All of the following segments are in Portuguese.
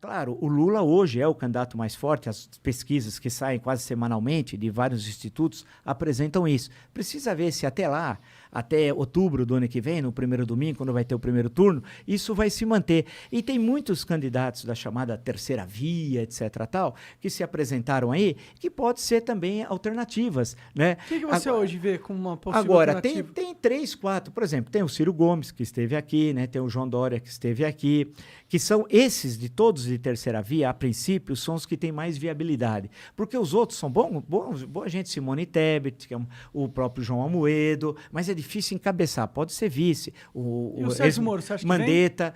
Claro, o Lula hoje é o candidato mais forte, as pesquisas que saem quase semanalmente de vários institutos apresentam isso. Precisa ver se até lá, até outubro do ano que vem, no primeiro domingo, quando vai ter o primeiro turno, isso vai se manter. E tem muitos candidatos da chamada terceira via, etc. tal, que se apresentaram aí, que pode ser também alternativas, né? O que você hoje vê como uma possível Agora, alternativa? tem 3, 4, por exemplo, tem o Ciro Gomes, que esteve aqui, né? Tem o João Dória, que esteve aqui, que são esses de todos de terceira via, a princípio, são os que têm mais viabilidade. Porque os outros são boa gente, Simone Tebet, que é o próprio João Amoedo, mas é difícil encabeçar, pode ser vice. E o Sérgio Moro, você acha que Mandetta.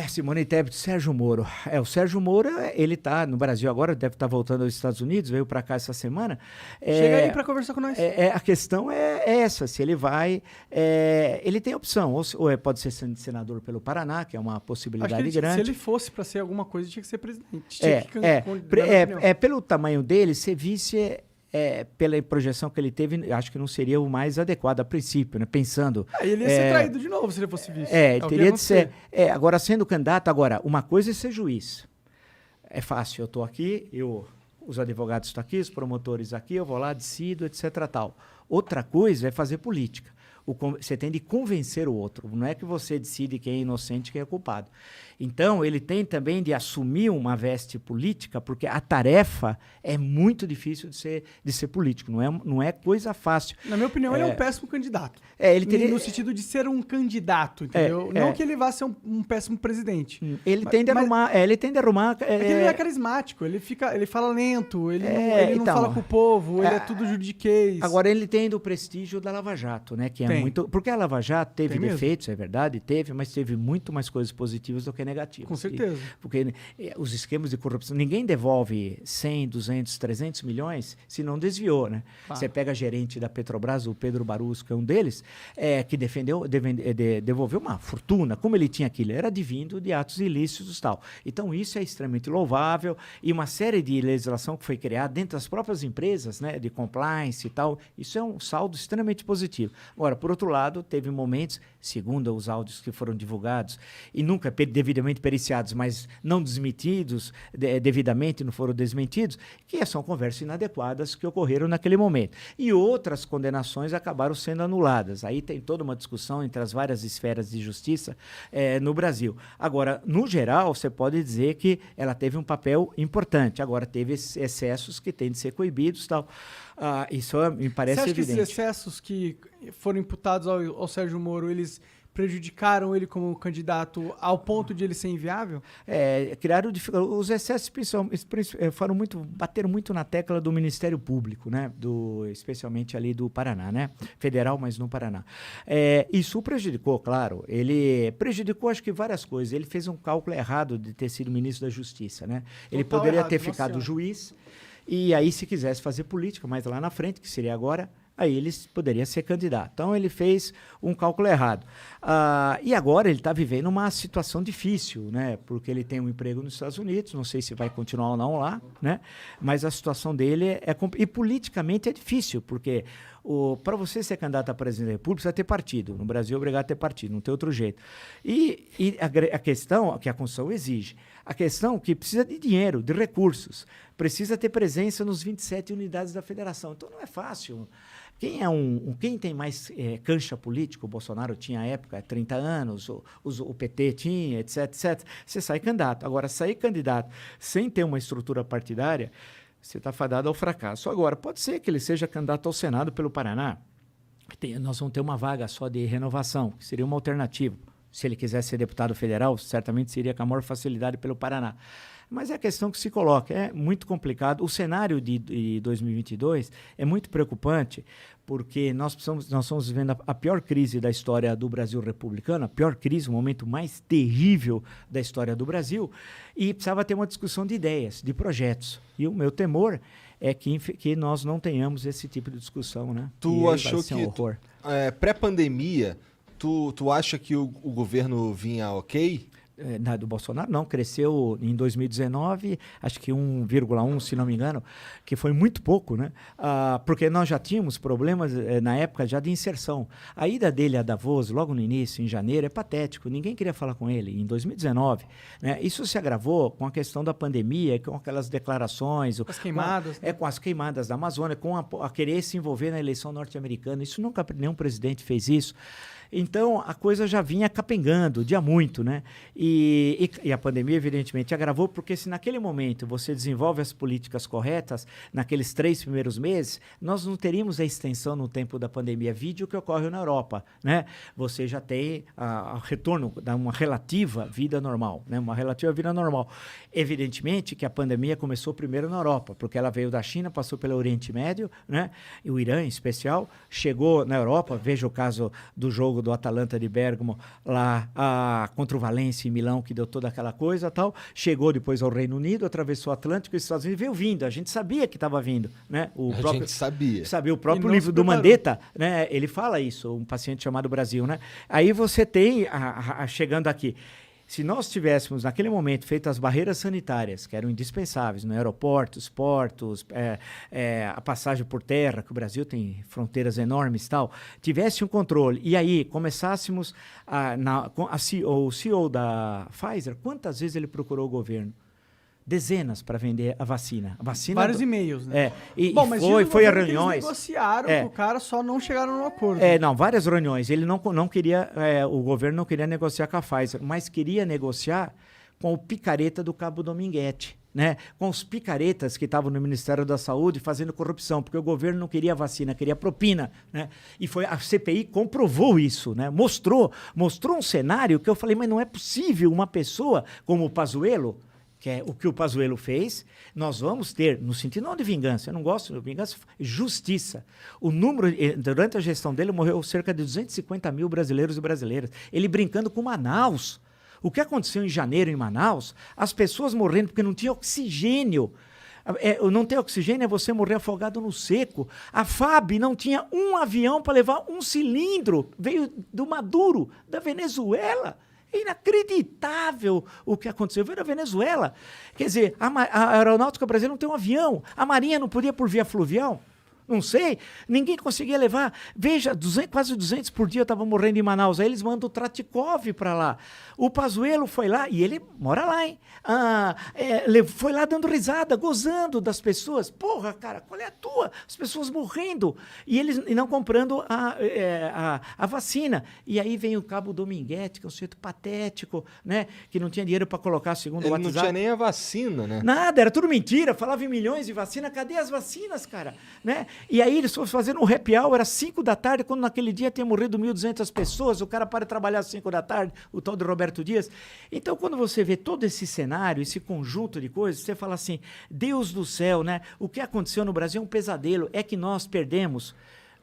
Simone Tebet, Sérgio Moro. O Sérgio Moro, ele está no Brasil agora, deve estar voltando aos Estados Unidos, veio para cá essa semana. Chega aí para conversar com nós. A questão é essa, se ele vai... ele tem opção, ou pode ser senador pelo Paraná, que é uma possibilidade grande. Se ele fosse para ser alguma coisa, tinha que ser presidente. Pelo tamanho dele, ser vice... pela projeção que ele teve, acho que não seria o mais adequado a princípio, né? Pensando... ele ia ser traído de novo se ele fosse vice. Teria de ser... agora, sendo candidato, uma coisa é ser juiz. É fácil, eu estou aqui, os advogados estão aqui, os promotores aqui, eu vou lá, decido, etc. tal. Outra coisa é fazer política. Você tem de convencer o outro. Não é que você decide quem é inocente e quem é culpado. Então, ele tem também de assumir uma veste política, porque a tarefa é muito difícil de ser político. Não é coisa fácil. Na minha opinião, ele é um péssimo candidato. Ele teria... No sentido de ser um candidato, entendeu? Não que ele vá ser um péssimo presidente. Ele tende a arrumar... ele tende a arrumar... que ele não é carismático. Ele fala lento, ele não fala com o povo, ele é tudo juridiquês. Agora, ele tem do prestígio da Lava Jato, né? Que é muito... Porque a Lava Jato teve defeitos, é verdade, mas teve muito mais coisas positivas do que negativas. Com certeza. Porque os esquemas de corrupção, ninguém devolve 100, 200, 300 milhões se não desviou, né? Você pega a gerente da Petrobras, o Pedro Barus, que é um deles, que devolveu uma fortuna. Como ele tinha aquilo? Era advindo de atos ilícitos e tal. Então, isso é extremamente louvável e uma série de legislação que foi criada dentro das próprias empresas, né? De compliance e tal. Isso é um saldo extremamente positivo. Agora, por outro lado, teve momentos, segundo os áudios que foram divulgados, e nunca devidamente periciados, mas não desmentidos devidamente, não foram desmentidos, que são conversas inadequadas que ocorreram naquele momento. E outras condenações acabaram sendo anuladas. Aí tem toda uma discussão entre as várias esferas de justiça no Brasil. Agora, no geral, você pode dizer que ela teve um papel importante. Agora, teve excessos que têm de ser coibidos e tal. Isso me parece evidente. Você acha que esses excessos que foram imputados ao Sérgio Moro, eles prejudicaram ele como candidato ao ponto de ele ser inviável? Criaram os excessos bateram muito na tecla do Ministério Público, né? Especialmente ali do Paraná, né? Federal, mas no Paraná. Isso prejudicou, claro. Ele prejudicou, acho que várias coisas. Ele fez um cálculo errado de ter sido ministro da Justiça, né? Ele poderia ter ficado juiz e aí, se quisesse fazer política, mais lá na frente, que seria agora, aí ele poderia ser candidato. Então, ele fez um cálculo errado. E agora ele está vivendo uma situação difícil, né? Porque ele tem um emprego nos Estados Unidos, não sei se vai continuar ou não lá, né? Mas a situação dele e politicamente é difícil, porque para você ser candidato a presidente da República, precisa ter partido. No Brasil é obrigado a ter partido, não tem outro jeito. E a questão que a Constituição exige, a questão que precisa de dinheiro, de recursos, precisa ter presença nos 27 unidades da federação. Então não é fácil. Quem tem mais cancha política, o Bolsonaro tinha à época 30 anos, o PT tinha, etc, etc. Você sai candidato. Agora, sair candidato sem ter uma estrutura partidária, você está fadado ao fracasso. Agora, pode ser que ele seja candidato ao Senado pelo Paraná. Nós vamos ter uma vaga só de renovação, que seria uma alternativa. Se ele quiser ser deputado federal, certamente seria com a maior facilidade pelo Paraná. Mas é a questão que se coloca, é muito complicado. O cenário de 2022 é muito preocupante, porque nós estamos vivendo a pior crise da história do Brasil republicano, a pior crise, o momento mais terrível da história do Brasil, e precisava ter uma discussão de ideias, de projetos. E o meu temor é que nós não tenhamos esse tipo de discussão, né? Tu achou que, pré-pandemia, tu acha que o governo vinha ok? do Bolsonaro, não, cresceu em 2019, acho que 1,1, se não me engano, que foi muito pouco, né? Porque nós já tínhamos problemas, na época, já de inserção. A ida dele a Davos, logo no início, em janeiro, é patético, ninguém queria falar com ele, em 2019. Né? Isso se agravou com a questão da pandemia, com aquelas declarações... As queimadas. Com as queimadas da Amazônia, com a querer se envolver na eleição norte-americana. Isso nunca, nenhum presidente fez isso. Então, a coisa já vinha capengando, de há muito, né? E a pandemia, evidentemente, agravou, porque se naquele momento você desenvolve as políticas corretas, naqueles 3 primeiros meses, nós não teríamos a extensão no tempo da pandemia. Vídeo que ocorre na Europa, né? Você já tem o retorno de uma relativa vida normal, né? Uma relativa vida normal. Evidentemente que a pandemia começou primeiro na Europa, porque ela veio da China, passou pelo Oriente Médio, né? E o Irã, em especial, chegou na Europa, veja o caso do jogo do Atalanta de Bérgamo lá contra o Valência em Milão, que deu toda aquela coisa tal, chegou depois ao Reino Unido, atravessou o Atlântico e os Estados Unidos, veio vindo, a gente sabia que estava vindo, né? A gente sabia. O próprio livro do Mandetta, né? Ele fala isso, um paciente chamado Brasil, né? Aí você tem, chegando aqui, se nós tivéssemos, naquele momento, feito as barreiras sanitárias, que eram indispensáveis, no aeroportos, portos, a passagem por terra, que o Brasil tem fronteiras enormes e tal, tivesse um controle, e aí começássemos, o CEO da Pfizer, quantas vezes ele procurou o governo? Dezenas para vender a vacina. Vários e-mails, né? Bom, mas foi a reuniões. Eles negociaram com o cara, só não chegaram no acordo. Não, várias reuniões. Ele não queria, o governo não queria negociar com a Pfizer, mas queria negociar com o picareta do Cabo Dominguete, né? Com os picaretas que estavam no Ministério da Saúde fazendo corrupção, porque o governo não queria vacina, queria propina, né? E a CPI comprovou isso, né? Mostrou um cenário que eu falei, mas não é possível uma pessoa como o Pazuello, que é o que o Pazuello fez, nós vamos ter, no sentido não de vingança, eu não gosto de vingança, justiça. O número, durante a gestão dele, morreu cerca de 250 mil brasileiros e brasileiras. Ele brincando com Manaus. O que aconteceu em janeiro em Manaus, as pessoas morrendo porque não tinha oxigênio. Não ter oxigênio é você morrer afogado no seco. A FAB não tinha um avião para levar um cilindro, veio do Maduro, da Venezuela. É inacreditável o que aconteceu. Veio da Venezuela. Quer dizer, a Aeronáutica Brasileira não tem um avião. A Marinha não podia por via fluvial? Não sei. Ninguém conseguia levar. Veja, quase 200 por dia estavam morrendo em Manaus. Aí eles mandam o Tratikov para lá. O Pazuello foi lá, e ele mora lá, hein? Foi lá dando risada, gozando das pessoas. Porra, cara, qual é a tua? As pessoas morrendo. E eles não comprando a vacina. E aí vem o Cabo Dominguete, que é um sujeito patético, né? Que não tinha dinheiro para colocar, segundo o WhatsApp. Ele não tinha nem a vacina, né? Nada, era tudo mentira. Falava em milhões de vacina. Cadê as vacinas, cara? Né? E aí eles foram fazendo um happy hour, era 5 da tarde, quando naquele dia tinha morrido 1.200 pessoas, o cara para de trabalhar às 5 da tarde, o tal de Roberto Dias. Então, quando você vê todo esse cenário, esse conjunto de coisas, você fala assim, Deus do céu, né? O que aconteceu no Brasil é um pesadelo, é que nós perdemos,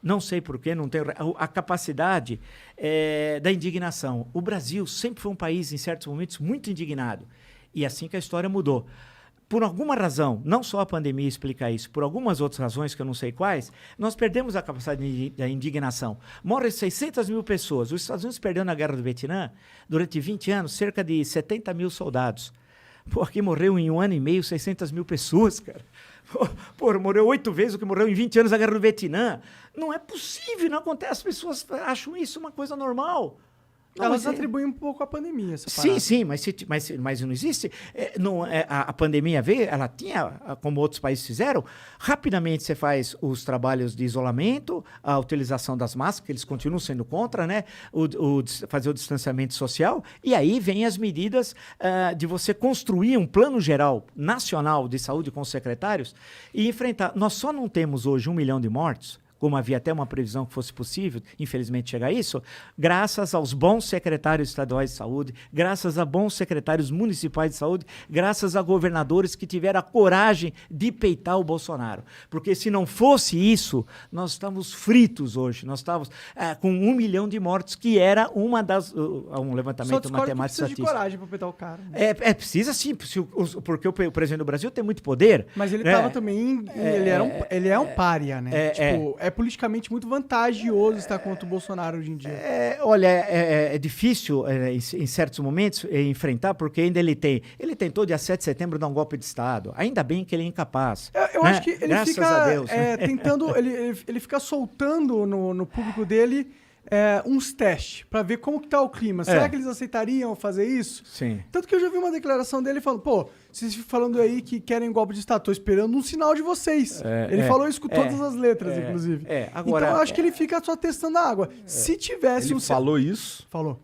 não sei porquê, não tenho a capacidade da indignação. O Brasil sempre foi um país, em certos momentos, muito indignado. E assim que a história mudou. Por alguma razão, não só a pandemia explica isso, por algumas outras razões que eu não sei quais, nós perdemos a capacidade da indignação. Morrem 600 mil pessoas. Os Estados Unidos perdeu na Guerra do Vietnã, durante 20 anos, cerca de 70 mil soldados. Pô, aqui morreu em 1 ano e meio 600 mil pessoas, cara. Pô, morreu 8 vezes o que morreu em 20 anos na Guerra do Vietnã. Não é possível, não acontece. As pessoas acham isso uma coisa normal. Elas atribuem um pouco à pandemia, essa sim, mas não existe. A pandemia veio, ela tinha, como outros países fizeram, rapidamente você faz os trabalhos de isolamento, a utilização das máscaras, que eles continuam sendo contra, né? Fazer o distanciamento social, e aí vem as medidas de você construir um plano geral nacional de saúde com os secretários e enfrentar. Nós só não temos hoje 1 milhão de mortos, como havia até uma previsão que fosse possível, infelizmente chegar a isso, graças aos bons secretários estaduais de saúde, graças a bons secretários municipais de saúde, graças a governadores que tiveram a coragem de peitar o Bolsonaro. Porque se não fosse isso, nós estávamos fritos hoje, nós estávamos com 1 milhão de mortos, que era uma das... um levantamento matemático estatístico. Precisa de coragem para peitar o cara. Né? Precisa sim, porque o presidente do Brasil tem muito poder. Mas ele estava também... ele é um pária, né? é politicamente muito vantajoso estar contra o Bolsonaro hoje em dia. Olha, é difícil em certos momentos enfrentar, porque ainda ele tentou dia 7 de setembro dar um golpe de Estado. Ainda bem que ele é incapaz. Eu né? acho que ele Graças fica a Deus, né? tentando, ele fica soltando no público dele uns testes pra ver como que tá o clima. Será que eles aceitariam fazer isso? Sim. Tanto que eu já vi uma declaração dele falando, pô, vocês falando aí que querem golpe de Estado, tô esperando um sinal de vocês. Ele falou isso com todas as letras, inclusive. Agora, então eu acho que ele fica só testando a água. Se tivesse Ele falou isso? Falou.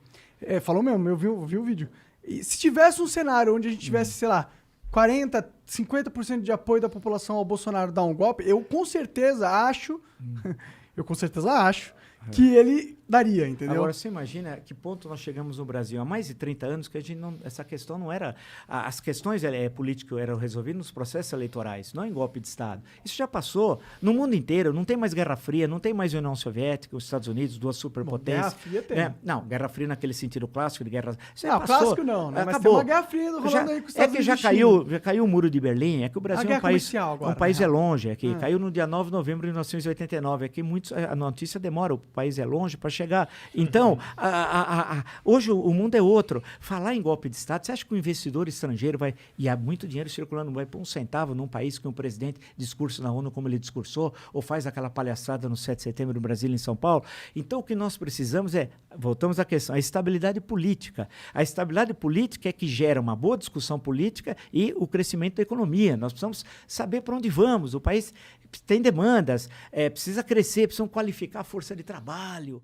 Falou mesmo, eu vi o vídeo. E se tivesse um cenário onde a gente tivesse, sei lá, 40%, 50% de apoio da população ao Bolsonaro dar um golpe, eu com certeza acho que ele daria, entendeu? Agora, você imagina que ponto nós chegamos no Brasil há mais de 30 anos que essa questão não era... As questões políticas eram resolvidas nos processos eleitorais, não em golpe de Estado. Isso já passou no mundo inteiro, não tem mais Guerra Fria, não tem mais União Soviética, os Estados Unidos, duas superpotências. Guerra Fria tem. Né? Não, Guerra Fria naquele sentido clássico de guerra... Clássico não, né? Mas acabou. tem uma Guerra Fria rolando aí com os Estados Unidos. Já caiu o muro de Berlim, é que o Brasil é um país... Agora, um país é longe, aqui. Caiu no dia 9 de novembro de 1989. Aqui a notícia demora, o país é longe para chegar. Então, hoje o mundo é outro. Falar em golpe de Estado, você acha que o investidor estrangeiro vai... E há muito dinheiro circulando, não vai pôr um centavo num país que um presidente discursa na ONU como ele discursou, ou faz aquela palhaçada no 7 de setembro no Brasil e em São Paulo? Então, o que nós precisamos voltamos à questão, a estabilidade política. A estabilidade política é que gera uma boa discussão política e o crescimento da economia. Nós precisamos saber para onde vamos. O país tem demandas, precisa crescer, precisam qualificar a força de trabalho.